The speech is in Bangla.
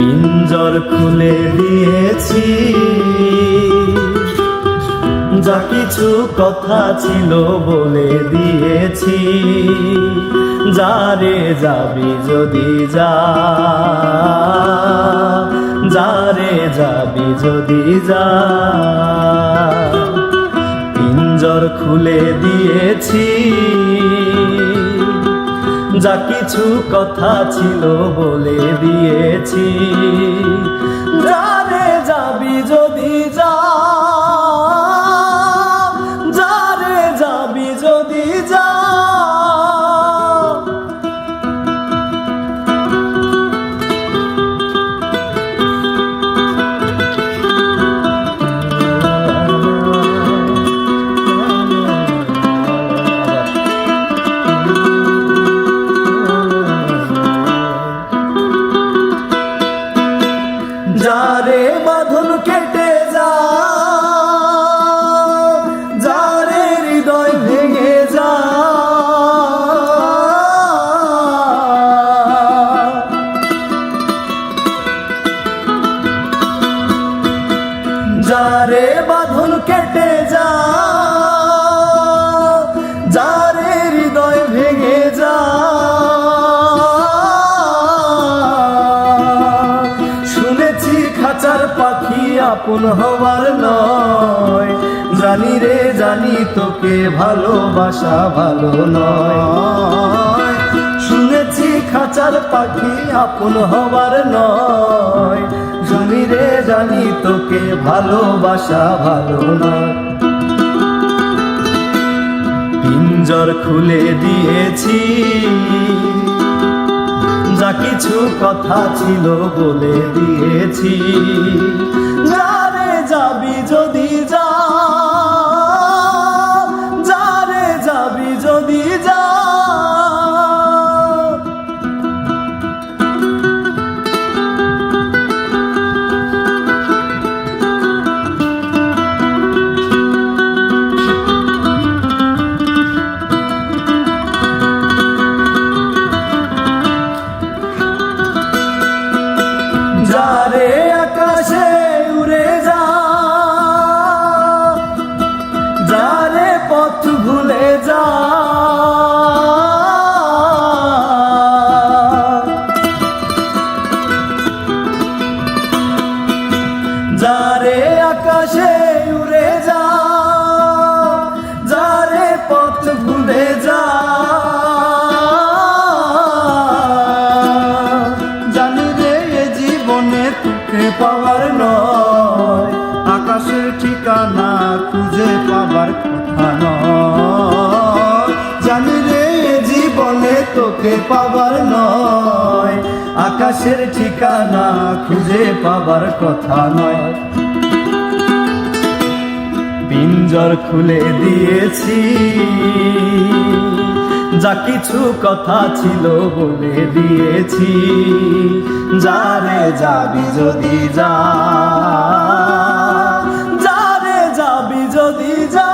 পিঞ্জর খুলে দিয়েছি, যা কিছু কথা ছিল বলে দিয়েছি। যারে যাবি যদি যা, যারে যাবি যদি যা। পিঞ্জর খুলে দিয়েছি, যা কিছু কথা ছিল বলে দিয়েছি। যারে যাবি যদি যা, যারে যাবি যদি যা। যারে বাঁধন কেটে যা, যারে হৃদয় ভেঙে যা। যারে বাঁধন কেটে যা, যারে হৃদয় ভেঙে যা। খাঁচার পাখি আপন হওয়ার নয়, জানি রে জানি তোকে ভালোবাসা ভালো নয়। শুনেছি খাঁচার পাখি আপন হওয়ার নয়, জানি রে জানি তোকে ভালোবাসা ভালো নয়। পিঞ্জর খুলে দিয়েছি, যা কিছু কথা ছিল বলে দিয়েছি। যারে যাবি যদি যা, যারে যাবি যদি যা। যারে আকাশে উড়ে যা, যারে পথ ভুলে যা। যারে আকাশে উড়ে যা, যারে পথ ভুলে যা। তোকে পাওয়ার নয়, আকাশের ঠিকানা খুঁজে পাবার কথা নয়। জানি রে জীবনে তোকে পাওয়ার নয়, আকাশের ঠিকানা খুঁজে পাবার কথা নয়। পিঞ্জর খুলে দিয়েছি, যা কিছু কথা ছিল বলে দিয়েছি। যারে যাবি যদি যা, যারে যাবি যদি যা।